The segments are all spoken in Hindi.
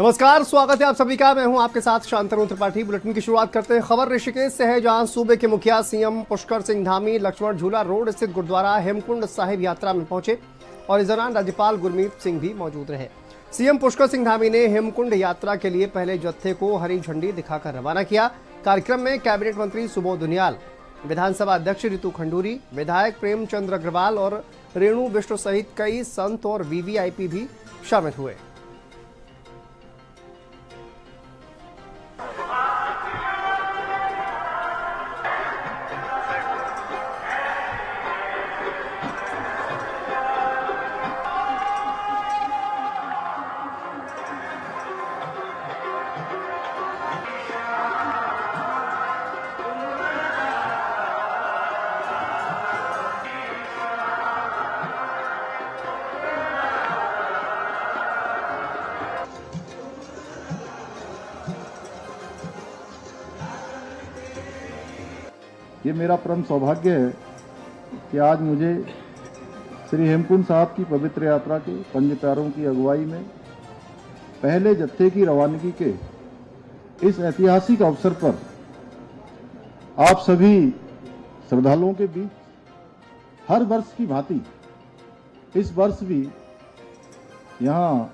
नमस्कार, स्वागत है आप सभी का। मैं हूं आपके साथ शांतनु त्रिपाठी। बुलेटिन की शुरुआत करते हैं। खबर ऋषिकेश से है, जहां सूबे के मुखिया सीएम पुष्कर सिंह धामी लक्ष्मण झूला रोड स्थित गुरुद्वारा हेमकुंड साहिब यात्रा में पहुंचे और इस दौरान राज्यपाल गुरमीत सिंह भी मौजूद रहे। सीएम पुष्कर सिंह धामी ने हेमकुंड यात्रा के लिए पहले जत्थे को हरी झंडी दिखाकर रवाना किया। कार्यक्रम में कैबिनेट मंत्री सुबोध उनियाल, विधानसभा अध्यक्ष रितु खंडूरी, विधायक प्रेमचंद्र अग्रवाल और रेणु बिष्ट सहित कई संत और वीवीआईपी भी शामिल हुए। ये मेरा परम सौभाग्य है कि आज मुझे श्री हेमकुंड साहब की पवित्र यात्रा के पंज प्यारों की अगुवाई में पहले जत्थे की रवानगी के इस ऐतिहासिक अवसर पर आप सभी श्रद्धालुओं के बीच हर वर्ष की भांति इस वर्ष भी यहाँ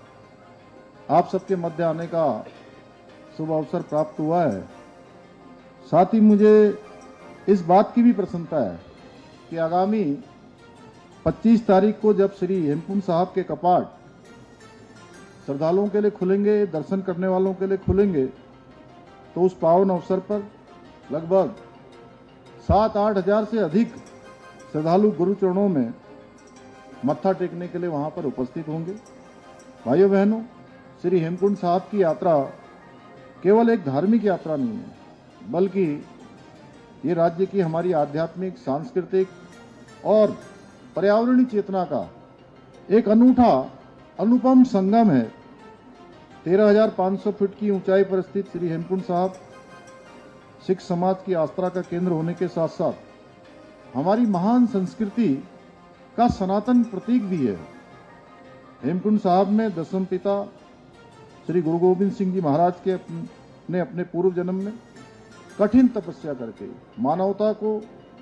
आप सबके मध्य आने का शुभ अवसर प्राप्त हुआ है। साथ ही मुझे इस बात की भी प्रसन्नता है कि आगामी 25 तारीख को जब श्री हेमकुंड साहब के कपाट श्रद्धालुओं के लिए खुलेंगे, दर्शन करने वालों के लिए खुलेंगे, तो उस पावन अवसर पर लगभग 7-8 हजार से अधिक श्रद्धालु गुरु चरणों में मत्था टेकने के लिए वहां पर उपस्थित होंगे। भाइयों बहनों, श्री हेमकुंड साहब की यात्रा केवल एक धार्मिक यात्रा नहीं है, बल्कि ये राज्य की हमारी आध्यात्मिक, सांस्कृतिक और पर्यावरणीय चेतना का एक अनूठा अनुपम संगम है। 13,500 फीट की ऊंचाई पर स्थित श्री हेमकुंड साहब सिख समाज की आस्था का केंद्र होने के साथ साथ हमारी महान संस्कृति का सनातन प्रतीक भी है। हेमकुंड साहब में दसम पिता श्री गुरु गोविंद सिंह जी महाराज ने अपने पूर्व जन्म में कठिन तपस्या करके मानवता को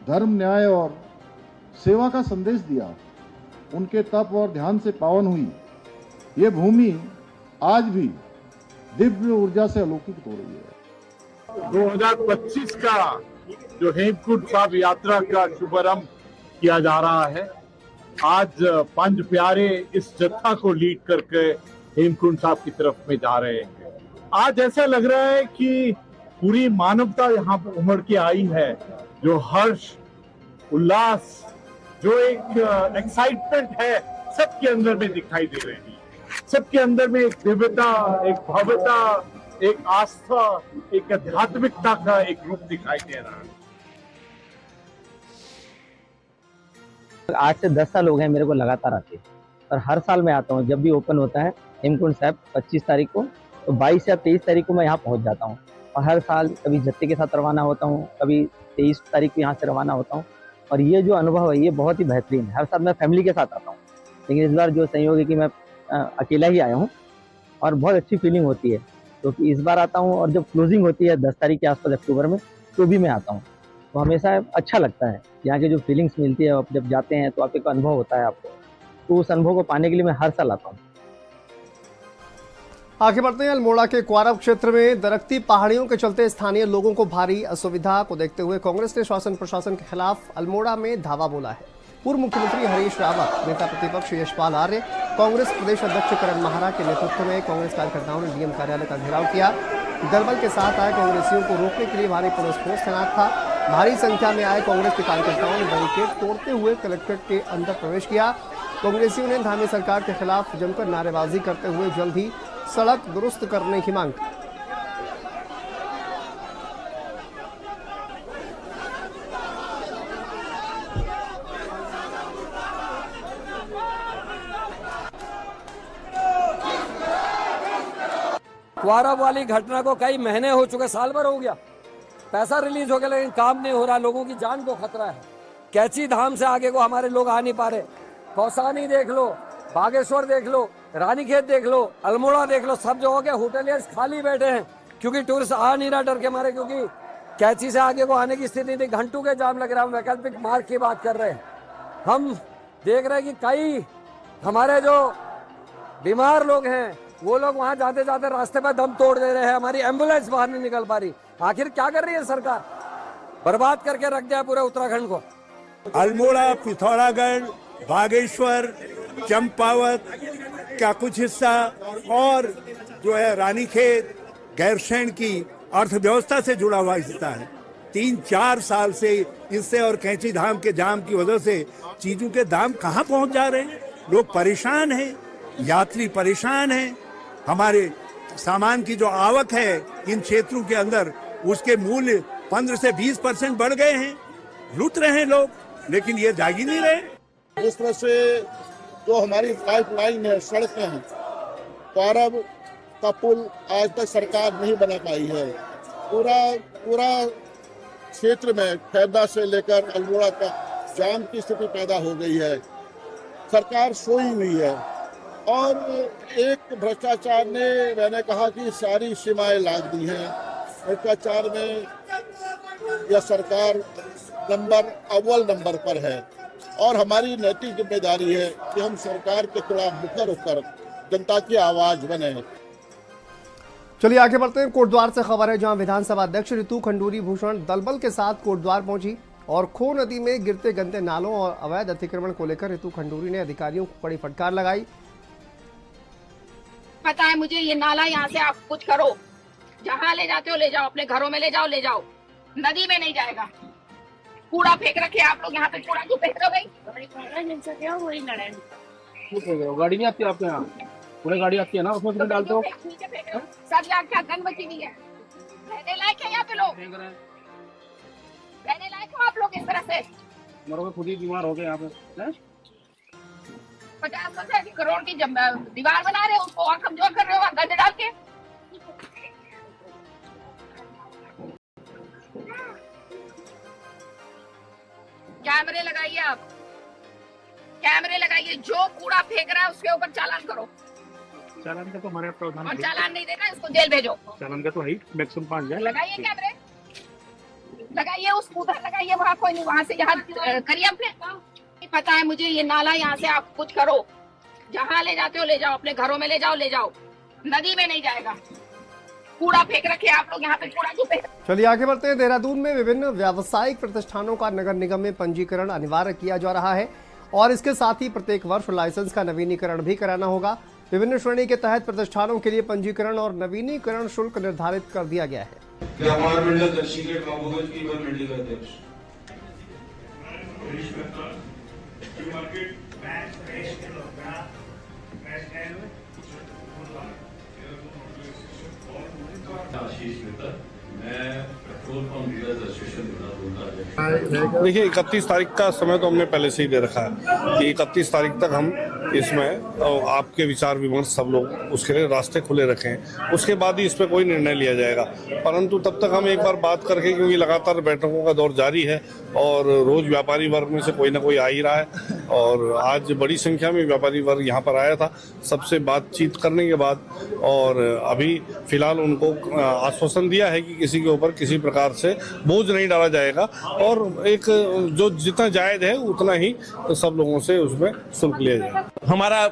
धर्म, न्याय और सेवा का संदेश दिया। उनके तप और ध्यान से पावन हुई ये भूमि आज भी दिव्य ऊर्जा से अलौकित हो रही है। 2025 का जो हेमकुंड साहब यात्रा का शुभारंभ किया जा रहा है, आज पंज प्यारे इस जत्था को लीड करके हेमकुंड साहब की तरफ में जा रहे हैं। आज ऐसा लग रहा है कि पूरी मानवता यहाँ पर उमड़ के आई है। जो हर्ष, उल्लास, जो एक एक्साइटमेंट है, सबके अंदर में दिखाई दे रही है। सबके अंदर में एक दिव्यता, एक भव्यता, एक आस्था, एक आध्यात्मिकता का एक रूप दिखाई दे रहा है। 8 से 10 साल हो गए मेरे को लगातार आते, और हर साल मैं आता हूँ। जब भी ओपन होता है हेमकुंड साहब 25 तारीख को, तो 22 या 23 तारीख को मैं यहाँ पहुँच जाता हूँ। और हर साल कभी जत्थे के साथ रवाना होता हूँ, कभी 23 तारीख को यहाँ से रवाना होता हूँ। और ये जो अनुभव है ये बहुत ही बेहतरीन है। हर साल मैं फैमिली के साथ आता हूँ, लेकिन इस बार जो संयोग है कि मैं अकेला ही आया हूँ और बहुत अच्छी फीलिंग होती है, क्योंकि तो इस बार आता हूँ और जब क्लोजिंग होती है 10 तारीख के आसपास अक्टूबर में, तो भी मैं आता हूँ। तो हमेशा अच्छा लगता है यहाँ की जो फीलिंग्स मिलती है। आप जब जाते हैं तो आप एक अनुभव होता है आपको, तो उस अनुभव को पाने के लिए मैं हर साल आता हूँ। आगे बढ़ते हैं। अल्मोड़ा के क्वारब क्षेत्र में दरकती पहाड़ियों के चलते स्थानीय लोगों को भारी असुविधा को देखते हुए कांग्रेस ने शासन प्रशासन के खिलाफ अल्मोड़ा में धावा बोला है। पूर्व मुख्यमंत्री हरीश रावत, नेता प्रतिपक्ष यशपाल आर्य, कांग्रेस प्रदेश अध्यक्ष करण माहरा के नेतृत्व में कांग्रेस कार्यकर्ताओं ने डीएम कार्यालय का घेराव किया। दलबल के साथ आए कांग्रेसियों को रोकने के लिए भारी पुलिस फोर्स तैनात था। भारी संख्या में आए कांग्रेस के कार्यकर्ताओं ने बैरिकेड तोड़ते हुए कलेक्ट्रेट के अंदर प्रवेश किया। कांग्रेसियों ने धामी सरकार के खिलाफ जमकर नारेबाजी करते हुए जल्द ही सड़क दुरुस्त करने की मांग की। क्वारब वाली घटना को कई महीने हो चुके, साल भर हो गया, पैसा रिलीज हो गया, लेकिन काम नहीं हो रहा। लोगों की जान को खतरा है। कैची धाम से आगे को हमारे लोग आ नहीं पा रहे। कौसानी देख लो, बागेश्वर देख लो, रानीखेत देख लो, अल्मोड़ा देख लो, सब जगह के होटलियर्स खाली बैठे हैं क्योंकि टूरिस्ट आ नहीं रहा डर के मारे, क्योंकि कैंची से आगे को आने की स्थिति नहीं, घंटों के जाम लग रहा है। हम वैकल्पिक मार्ग की बात कर रहे हैं। हम देख रहे हैं कि कई हमारे जो बीमार लोग हैं वो लोग वहां जाते जाते रास्ते पर दम तोड़ दे रहे हैं। हमारी एम्बुलेंस बाहर नहीं निकल पा रही। आखिर क्या कर रही है सरकार? बर्बाद करके रख दिया पूरे उत्तराखंड को। अल्मोड़ा, पिथौरागढ़, बागेश्वर, चंपावत का कुछ हिस्सा और जो है रानीखेत, गैरसैंण की अर्थव्यवस्था से जुड़ा हुआ हिस्सा है। 3-4 साल से इससे और कैंची धाम के जाम की वजह से चीजों के दाम कहाँ पहुंच जा रहे हैं। लोग परेशान हैं, यात्री परेशान हैं। हमारे सामान की जो आवक है इन क्षेत्रों के अंदर, उसके मूल्य 15 से 20% बढ़ गए हैं। लूट रहे हैं लोग, लेकिन ये जाग ही नहीं रहे। जिस तरह से जो हमारी पाइपलाइन है, सड़कें हैं, पारब का पुल आज तक सरकार नहीं बना पाई है। पूरा क्षेत्र में फैदा से लेकर अल्मोड़ा तक जाम की स्थिति पैदा हो गई है। सरकार सोई हुई है और एक भ्रष्टाचार ने, मैंने कहा कि सारी सीमाएं लांघ दी हैं। भ्रष्टाचार में यह सरकार अव्वल नंबर पर है और हमारी नैतिक जिम्मेदारी है कि हम सरकार के खिलाफ मुखर होकर जनता की आवाज बने। चलिए आगे बढ़ते हैं। कोटद्वार से खबर है, जहां विधानसभा अध्यक्ष रितु खंडूरी भूषण दलबल के साथ कोटद्वार पहुंची और खो नदी में गिरते गंदे नालों और अवैध अतिक्रमण को लेकर रितु खंडूरी ने अधिकारियों को कड़ी फटकार लगाई। पता है मुझे, ये नाला यहाँ से आप कुछ करो, जहाँ ले जाते हो ले जाओ, अपने घरों में ले जाओ, नदी में नहीं जाएगा। कूड़ा फेंक रखे आप लोग यहाँ पे, कूड़ा क्यों फेंक रहे हो भाई? गाड़ी नहीं आती आपके यहाँ? पूरी गाड़ी आती है ना, उसमें तो डालते हो। सब यहाँ क्या गंद मची हुई है? रहने लायक है यहाँ पे लोग? रहने लायक हो आप लोग इस तरह से? मरोगे, खुद ही बीमार हो गए यहाँ पे। 50 करोड़ की दीवार बना रहे हो, उसको और कमजोर कर रहे हो गंद डाल के। कैमरे लगाइए आप, कैमरे लगाइए। जो कूड़ा फेंक रहा है उसके ऊपर चालान करो। चालान का तो हमारे प्रावधान, और चालान नहीं देना इसको जेल भेजो। चालान का तो है मैक्सिमम 5 हजार। लगाइए कैमरे, लगाइए, उस उधर लगाइए, वहाँ कोई नहीं, वहाँ से यहाँ करिए अपने। पता है मुझे, ये नाला यहाँ से आप कुछ करो, जहाँ ले जाते हो ले जाओ, अपने घरों में ले जाओ, नदी में नहीं जाएगा। कूड़ा फेंक रखे आप लोग यहाँ पे, कूड़ा क्यों फेंक? चलिए आगे बढ़ते हैं। देहरादून में विभिन्न व्यावसायिक प्रतिष्ठानों का नगर निगम में पंजीकरण अनिवार्य किया जा रहा है और इसके साथ ही प्रत्येक वर्ष लाइसेंस का नवीनीकरण भी कराना होगा। विभिन्न श्रेणी के तहत प्रतिष्ठानों के लिए पंजीकरण और नवीनीकरण शुल्क निर्धारित कर दिया गया है। देखिए 31 तारीख का समय तो हमने पहले से ही दे रखा है कि 31 तारीख तक हम इसमें आपके विचार विमर्श सब लोग उसके लिए रास्ते खुले रखें। उसके बाद ही इस पर कोई निर्णय लिया जाएगा, परंतु तब तक हम एक बार बात करके, क्योंकि लगातार बैठकों का दौर जारी है और रोज व्यापारी वर्ग में से कोई ना कोई आ ही रहा है और आज बड़ी संख्या में व्यापारी वर्ग यहाँ पर आया था। सबसे बातचीत करने के बाद और अभी फिलहाल उनको आश्वासन दिया है कि किसी के ऊपर किसी प्रकार से बोझ नहीं डाला जाएगा और एक जो जितना जायज है उतना ही तो सब लोगों से उसमें शुल्क लिया जाएगा। हमारा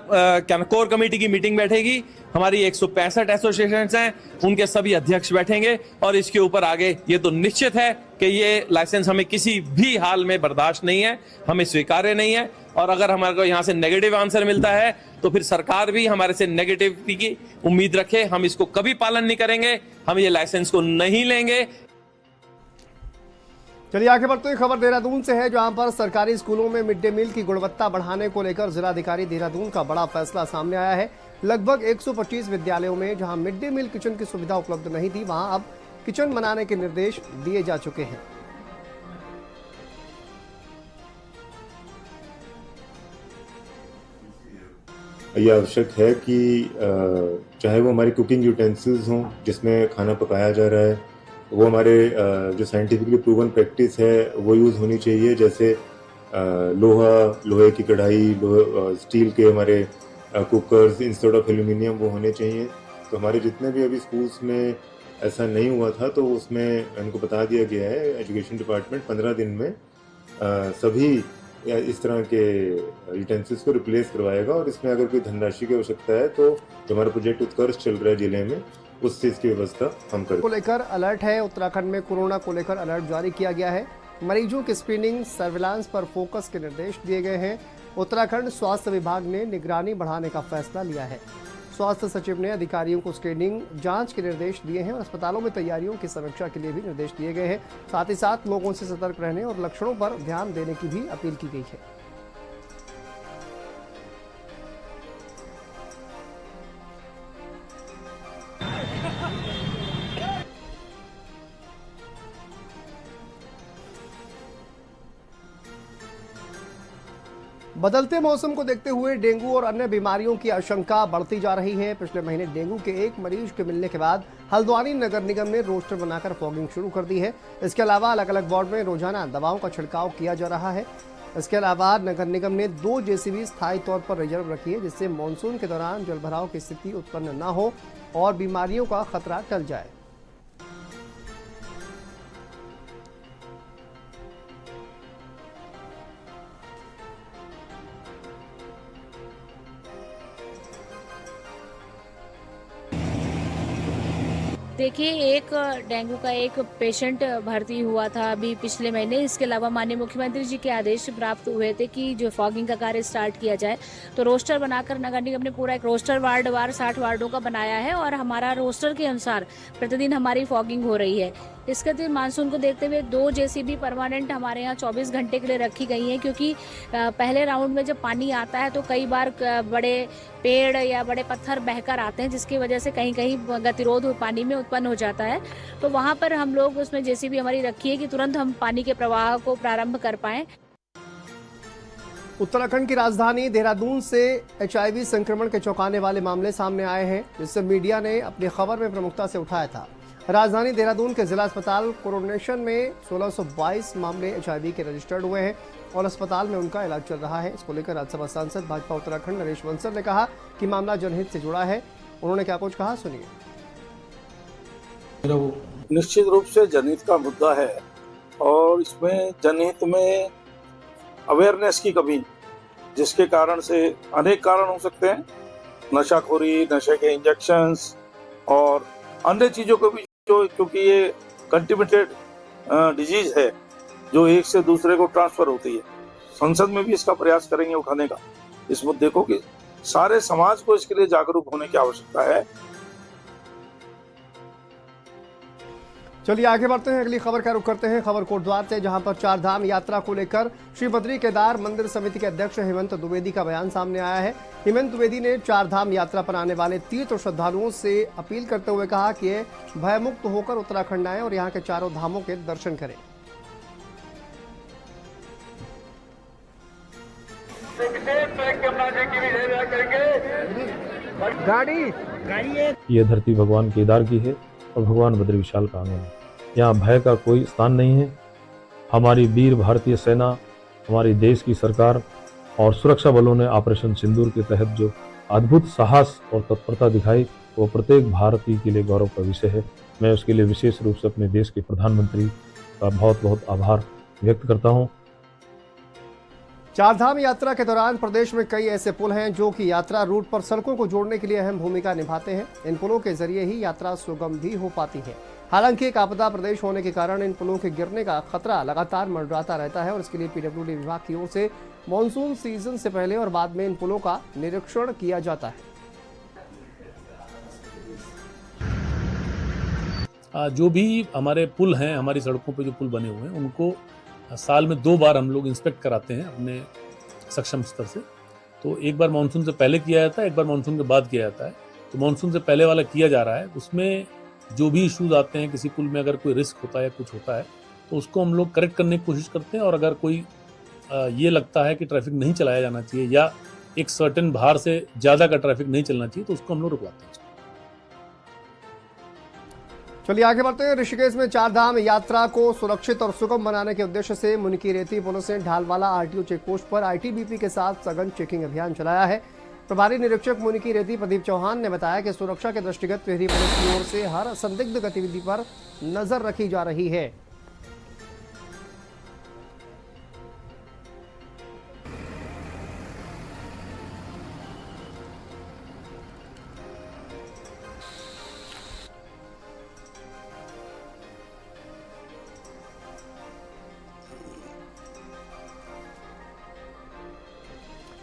कोर कमेटी की मीटिंग बैठेगी, हमारी 165 एसोसिएशन हैं, उनके सभी अध्यक्ष बैठेंगे और इसके ऊपर आगे ये तो निश्चित है कि ये लाइसेंस हमें किसी भी हाल में बर्दाश्त नहीं है, हमें स्वीकार्य नहीं है और अगर हमारे को यहाँ से नेगेटिव आंसर मिलता है तो फिर सरकार भी हमारे से नेगेटिविटी की उम्मीद रखे। हम इसको कभी पालन नहीं करेंगे, हम ये लाइसेंस को नहीं लेंगे। चलिए आगे बढ़ते हुए खबर देहरादून से है, जहां पर सरकारी स्कूलों में मिड डे मील की गुणवत्ता बढ़ाने को लेकर जिलाधिकारी देहरादून का बड़ा फैसला सामने आया है। लगभग 125 विद्यालयों में जहां मिड डे मील किचन की सुविधा उपलब्ध नहीं थी, वहां अब किचन बनाने के निर्देश दिए जा चुके हैं। ये आवश्यक है कि चाहे वो हमारी कुकिंग यूटेंसिल्स हों जिसमें खाना पकाया जा रहा है, वो हमारे जो साइंटिफिकली प्रूवन प्रैक्टिस है वो यूज़ होनी चाहिए, जैसे लोहे की कढ़ाई, स्टील के हमारे कुकर्स इंस्टेड ऑफ एल्यूमिनियम वो होने चाहिए। तो हमारे जितने भी अभी स्कूल्स में ऐसा नहीं हुआ था तो उसमें इनको बता दिया गया है, एजुकेशन डिपार्टमेंट 15 दिन में सभी इस तरह के यूटेंसिल्स को रिप्लेस करवाएगा। और इसमें अगर कोई धनराशि की आवश्यकता है तो जो हमारा प्रोजेक्ट उत्कर्ष चल रहा है जिले में, उससे इसकी व्यवस्था हम करें। को लेकर अलर्ट है। उत्तराखंड में कोरोना को लेकर अलर्ट जारी किया गया है। मरीजों की स्क्रीनिंग, सर्विलांस पर फोकस के निर्देश दिए गए हैं। उत्तराखंड स्वास्थ्य विभाग ने निगरानी बढ़ाने का फैसला लिया है। स्वास्थ्य सचिव ने अधिकारियों को स्क्रीनिंग, जांच के निर्देश दिए हैं और अस्पतालों में तैयारियों की समीक्षा के लिए भी निर्देश दिए गए हैं। साथ ही साथ लोगों से सतर्क रहने और लक्षणों पर ध्यान देने की भी अपील की गई है। बदलते मौसम को देखते हुए डेंगू और अन्य बीमारियों की आशंका बढ़ती जा रही है। पिछले महीने डेंगू के एक मरीज के मिलने के बाद हल्द्वानी नगर निगम ने रोस्टर बनाकर फॉगिंग शुरू कर दी है। इसके अलावा अलग अलग वार्ड में रोजाना दवाओं का छिड़काव किया जा रहा है। इसके अलावा नगर निगम ने 2 जेसीबी स्थायी तौर पर रिजर्व रखी है, जिससे मानसून के दौरान जलभराव की स्थिति उत्पन्न न हो और बीमारियों का खतरा टल जाए। देखिए, एक डेंगू का एक पेशेंट भर्ती हुआ था अभी पिछले महीने। इसके अलावा माननीय मुख्यमंत्री जी के आदेश प्राप्त हुए थे कि जो फॉगिंग का कार्य स्टार्ट किया जाए, तो रोस्टर बनाकर नगर निगम ने पूरा एक रोस्टर वार्डवार 60 वार्डों का बनाया है और हमारा रोस्टर के अनुसार प्रतिदिन हमारी फॉगिंग हो रही है। इसके अतिरिक्त मानसून को देखते हुए 2 जेसीबी परमानेंट हमारे यहाँ 24 घंटे के लिए रखी गई हैं, क्योंकि पहले राउंड में जब पानी आता है तो कई बार बड़े पेड़ या बड़े पत्थर बहकर आते हैं, जिसकी वजह से कहीं कहीं गतिरोध पानी में उत्पन्न हो जाता है। तो वहाँ पर हम लोग उसमें जेसीबी हमारी रखी है कि तुरंत हम पानी के प्रवाह को प्रारंभ कर पाएं। उत्तराखंड की राजधानी देहरादून से HIV संक्रमण के चौंकाने वाले मामले सामने आए हैं, जिससे मीडिया ने अपनी खबर में प्रमुखता से उठाया था। राजधानी देहरादून के जिला अस्पताल कोरोनेशन में 1622 मामले HIV के रजिस्टर्ड हुए हैं और अस्पताल में उनका इलाज चल रहा है। इसको लेकर राज्यसभा सांसद भाजपा उत्तराखंड नरेश बंसल ने कहा कि मामला जनहित से जुड़ा है। उन्होंने क्या कुछ कहा, सुनिए। निश्चित रूप से जनहित का मुद्दा है और इसमें जनहित में अवेयरनेस की कमी, जिसके कारण से अनेक कारण हो सकते हैं, नशाखोरी, नशे के इंजेक्शंस और अन्य चीजों को भी, क्योंकि ये कंटिमिनेटेड डिजीज है जो एक से दूसरे को ट्रांसफर होती है। संसद में भी इसका प्रयास करेंगे उठाने का, इस मुद्दे को, कि सारे समाज को इसके लिए जागरूक होने की आवश्यकता है। चलिए आगे बढ़ते हैं, अगली खबर का रुख करते हैं खबर कोटद्वार से, जहां पर 4 धाम यात्रा को लेकर श्री बद्री केदार मंदिर समिति के अध्यक्ष हेमंत द्विवेदी का बयान सामने आया है। हेमंत द्विवेदी ने 4 धाम यात्रा पर आने वाले तीर्थ श्रद्धालुओं से अपील करते हुए कहा कि ये भयमुक्त होकर उत्तराखंड आए और यहाँ के चारों धामों के दर्शन करें। ये धरती भगवान केदार की है और भगवान बद्री विशाल का आंगन है। यहाँ भय का कोई स्थान नहीं है। हमारी वीर भारतीय सेना, हमारी देश की सरकार और सुरक्षा बलों ने ऑपरेशन सिंदूर के तहत जो अद्भुत साहस और तत्परता दिखाई, वो प्रत्येक भारतीय के लिए गौरव का विषय है। मैं उसके लिए विशेष रूप से अपने देश के प्रधानमंत्री का बहुत बहुत आभार व्यक्त करता हूँ। 4 धाम यात्रा के दौरान प्रदेश में कई ऐसे पुल हैं जो कि यात्रा रूट पर सड़कों को जोड़ने के लिए अहम भूमिका निभाते हैं। इन पुलों के जरिए ही यात्रा सुगम भी हो पाती है। हालांकि एक आपदा प्रदेश होने के कारण इन पुलों के गिरने का खतरा लगातार मंडराता रहता है और इसके लिए PWD विभाग की ओर से मानसून सीजन से पहले और बाद में इन पुलों का निरीक्षण किया जाता है। जो भी हमारे पुल हैं, हमारी सड़कों पे जो पुल बने हुए हैं, उनको साल में 2 बार हम लोग इंस्पेक्ट कराते हैं अपने सक्षम स्तर से। तो एक बार मानसून से पहले किया जाता है, एक बार मानसून के बाद किया जाता है। तो मानसून से पहले वाला किया जा रहा है, उसमें जो भी इश्यूज आते हैं, किसी पुल में अगर कोई रिस्क होता है या कुछ होता है, तो उसको हम लोग करेक्ट करने की कोशिश करते हैं। और अगर कोई ये लगता है कि ट्रैफिक नहीं चलाया जाना चाहिए या एक सर्टेन भार से ज़्यादा का ट्रैफिक नहीं चलना चाहिए, तो उसको हम लोग रुकवाते हैं। चलिए आगे बढ़ते हैं। ऋषिकेश में 4 धाम यात्रा को सुरक्षित और सुगम बनाने के उद्देश्य से मुनिकीरेती पुलिस ने ढालवाला RTO चेक पोस्ट पर ITBP के साथ सघन चेकिंग अभियान चलाया है। प्रभारी निरीक्षक मुनिकी रेती प्रदीप चौहान ने बताया कि सुरक्षा के दृष्टिगत टिहरी पुलिस की ओर से हर संदिग्ध गतिविधि पर नजर रखी जा रही है।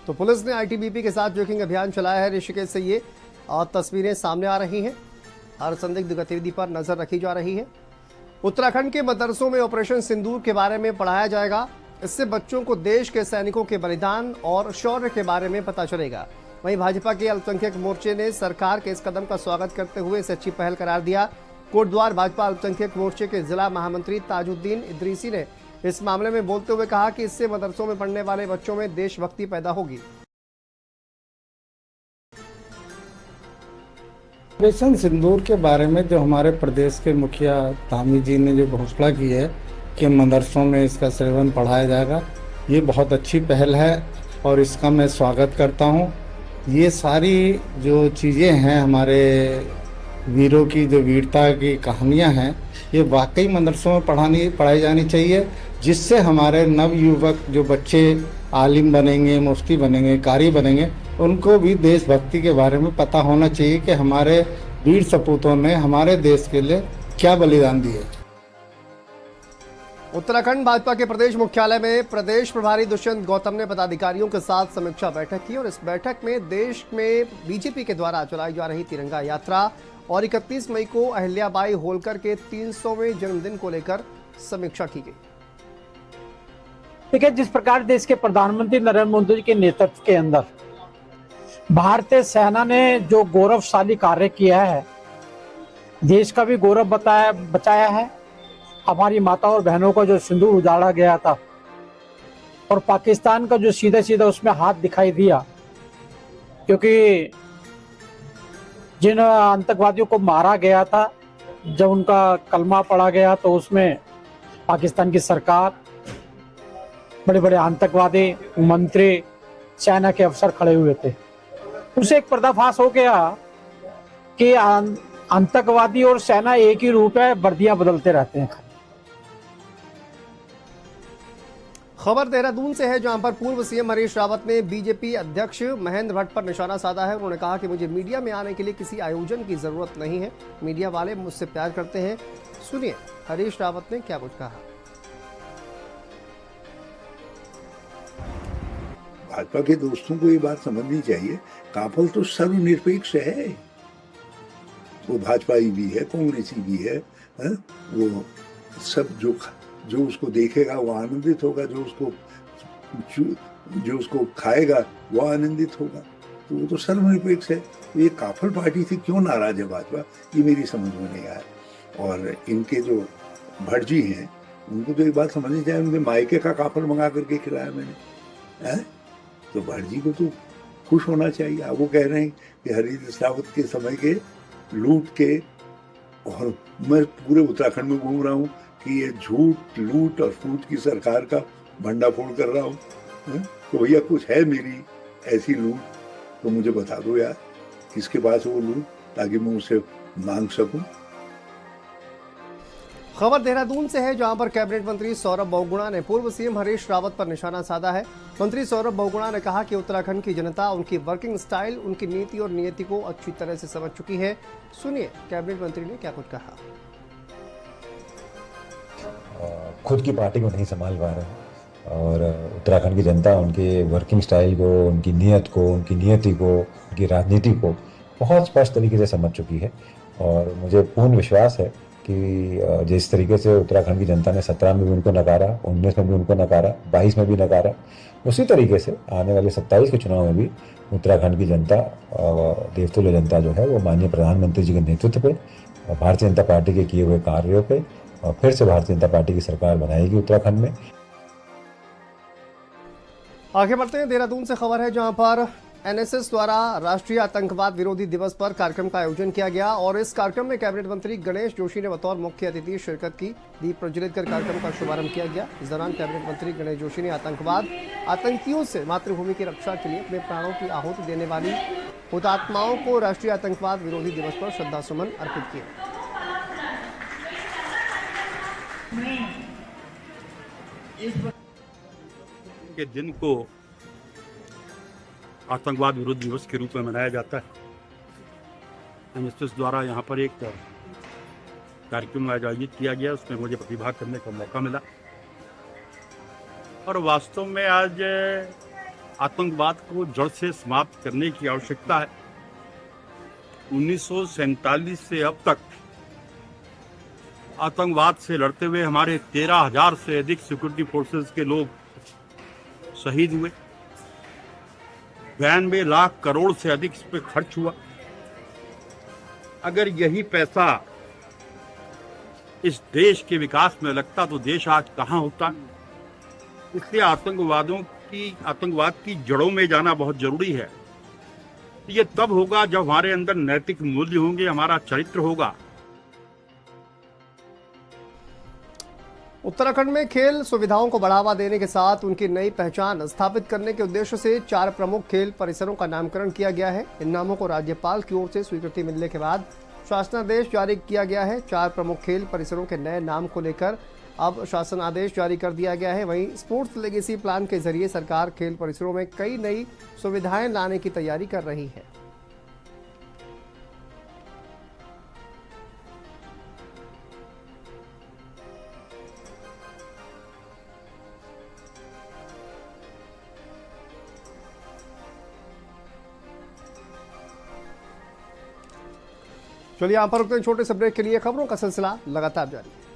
तो पुलिस ने आईटीबीपी के साथ चेकिंग अभियान चलाया है ऋषिकेश से ये तस्वीरें सामने आ रही हैं। हर संदिग्ध गतिविधि पर नजर रखी जा रही है। उत्तराखंड के मदरसों में ऑपरेशन सिंदूर के बारे में पढ़ाया जाएगा। इससे बच्चों को देश के सैनिकों के बलिदान और शौर्य के बारे में पता चलेगा। वहीं भाजपा के अल्पसंख्यक मोर्चे ने सरकार के इस कदम का स्वागत करते हुए इसे अच्छी पहल करार दिया। कोटद्वार भाजपा अल्पसंख्यक मोर्चे के जिला महामंत्री ताजुद्दीन इदरीसी ने इस मामले में बोलते हुए कहा कि इससे मदरसों में पढ़ने वाले बच्चों में देशभक्ति पैदा होगी। ऑपरेशन सिंदूर के बारे में जो हमारे प्रदेश के मुखिया धामी जी ने जो घोषणा की है कि मदरसों में इसका सेवन पढ़ाया जाएगा, ये बहुत अच्छी पहल है और इसका मैं स्वागत करता हूँ। ये सारी जो चीज़ें हैं, हमारे वीरों की जो वीरता की कहानियाँ हैं, ये वाकई मदरसों में पढ़ाई जानी चाहिए, जिससे हमारे नव युवक जो बच्चे आलिम बनेंगे, मुफ्ती बनेंगे, कारी बनेंगे, उनको भी देशभक्ति के बारे में पता होना चाहिए कि हमारे वीर सपूतों ने हमारे देश के लिए क्या बलिदान दिए। उत्तराखंड भाजपा के प्रदेश मुख्यालय में प्रदेश प्रभारी दुष्यंत गौतम ने पदाधिकारियों के साथ समीक्षा बैठक की और इस बैठक में देश में बीजेपी के द्वारा चलाई जा रही तिरंगा यात्रा और 31 मई को अहिल्याबाई होलकर के 300वें जन्मदिन को लेकर समीक्षा की गई। देखिए, जिस प्रकार देश के प्रधानमंत्री नरेंद्र मोदी के नेतृत्व के अंदर भारतीय सेना ने जो गौरवशाली कार्य किया है, देश का भी गौरव बचाया है। हमारी माता और बहनों का जो सिंदूर उजाड़ा गया था और पाकिस्तान का जो सीधा सीधा उसमें हाथ दिखाई दिया, क्योंकि जिन आतंकवादियों को मारा गया था, जब उनका कलमा पढ़ा गया तो उसमें पाकिस्तान की सरकार, बड़े बड़े आतंकवादी मंत्री, सेना के अफसर खड़े हुए थे। उसे एक पर्दाफाश हो गया कि आतंकवादी और सेना एक ही रूप है, वर्दियां बदलते रहते हैं। खबर देहरादून से है, जहां पर पूर्व सीएम हरीश रावत ने बीजेपी अध्यक्ष महेंद्र भट्ट पर निशाना साधा है। उन्होंने कहा कि मुझे मीडिया में आने के लिए किसी आयोजन की जरूरत नहीं है, मीडिया वाले मुझसे प्यार करते हैं। सुनिए हरीश रावत ने क्या कुछ कहा। भाजपा के दोस्तों को ये बात समझनी चाहिए, काफल तो सर्वनिरपेक्ष है। वो भाजपाई भी है, कांग्रेसी भी है, वो सब जो उसको देखेगा वो आनंदित होगा, जो उसको खाएगा वो आनंदित होगा। तो वो तो सर्वनिरपेक्ष है। तो ये काफल पार्टी से क्यों नाराज है भाजपा, ये मेरी समझ में नहीं आया। और इनके जो भट्ट जी हैं, उनको तो एक बात समझनी चाहिए, उनके मायके का काफल मंगा करके खिलाया मैंने, तो भट्ट जी को तो खुश होना चाहिए। अब वो कह रहे हैं कि हरीश रावत के समय के लूट के, और मैं पूरे उत्तराखंड में घूम रहा हूँ कि ये झूठ, लूट और फूट की सरकार का भंडाफोड़ कर रहा हूँ। तो भैया कुछ है मेरी ऐसी लूट तो मुझे बता दो यार, किसके पास वो लूट, ताकि मैं उसे मांग सकूं। खबर देहरादून से है, जहां पर कैबिनेट मंत्री सौरभ बहुगुणा ने पूर्व सीएम हरीश रावत पर निशाना साधा है। मंत्री सौरभ बहुगुणा ने कहा कि उत्तराखंड की जनता उनकी वर्किंग स्टाइल, उनकी नीति और नियति को अच्छी तरह से समझ चुकी है। सुनिए कैबिनेट मंत्री ने क्या कुछ कहा। खुद की पार्टी को नहीं संभाल पा रहे और उत्तराखंड की जनता उनके वर्किंग स्टाइल को, उनकी नीयत को, उनकी नियति को, उनकी राजनीति को बहुत स्पष्ट तरीके से समझ चुकी है। और मुझे पूर्ण विश्वास है कि जिस तरीके से उत्तराखंड की जनता ने 17 में भी उनको नकारा, 19 में भी उनको नकारा, 22 में भी नकारा, उसी तरीके से आने वाले 27 के चुनाव में भी उत्तराखंड की जनता, देवतुल्य जनता जो है, वो माननीय प्रधानमंत्री जी के नेतृत्व पे, भारतीय जनता पार्टी के किए हुए कार्यों पे और फिर से भारतीय जनता पार्टी की सरकार बनाएगी उत्तराखंड में। आगे बढ़ते हैं, देहरादून से खबर है, जहां पर एनएसएस द्वारा राष्ट्रीय आतंकवाद विरोधी दिवस पर कार्यक्रम का आयोजन किया गया और इस कार्यक्रम में कैबिनेट मंत्री गणेश जोशी ने बतौर मुख्य अतिथि शिरकत की। दीप प्रज्वलित कर कार्यक्रम का शुभारंभ किया गया। इस दौरान कैबिनेट मंत्री गणेश जोशी ने आतंकियों से मातृभूमि की रक्षा के लिए अपने प्राणों की आहुति देने वाली हुतात्माओं को राष्ट्रीय आतंकवाद विरोधी दिवस पर श्रद्धासुमन अर्पित किए। के दिन को आतंकवाद विरोधी दिवस के रूप में मनाया जाता है। एनएसएस द्वारा यहाँ पर एक कार्यक्रम आयोजित किया गया, उसमें मुझे प्रतिभाग करने का मौका मिला और वास्तव में आज आतंकवाद को जड़ से समाप्त करने की आवश्यकता है। 1947 से अब तक आतंकवाद से लड़ते हुए हमारे 13,000 से अधिक सिक्योरिटी फोर्सेस के लोग शहीद हुए। 92 लाख करोड़ से अधिक इस पर खर्च हुआ। अगर यही पैसा इस देश के विकास में लगता तो देश आज कहाँ होता। इसलिए आतंकवाद की जड़ों में जाना बहुत जरूरी है। ये तब होगा जब हमारे अंदर नैतिक मूल्य होंगे, हमारा चरित्र होगा। उत्तराखंड में खेल सुविधाओं को बढ़ावा देने के साथ उनकी नई पहचान स्थापित करने के उद्देश्य से 4 प्रमुख खेल परिसरों का नामकरण किया गया है। इन नामों को राज्यपाल की ओर से स्वीकृति मिलने के बाद शासनादेश जारी किया गया है। 4 प्रमुख खेल परिसरों के नए नाम को लेकर अब शासन आदेश जारी कर दिया गया है। वहीं स्पोर्ट्स लेगेसी प्लान के जरिए सरकार खेल परिसरों में कई नई सुविधाएं लाने की तैयारी कर रही है। चलिए यहाँ पर रुकते हैं छोटे से ब्रेक के लिए। खबरों का सिलसिला लगातार जारी है।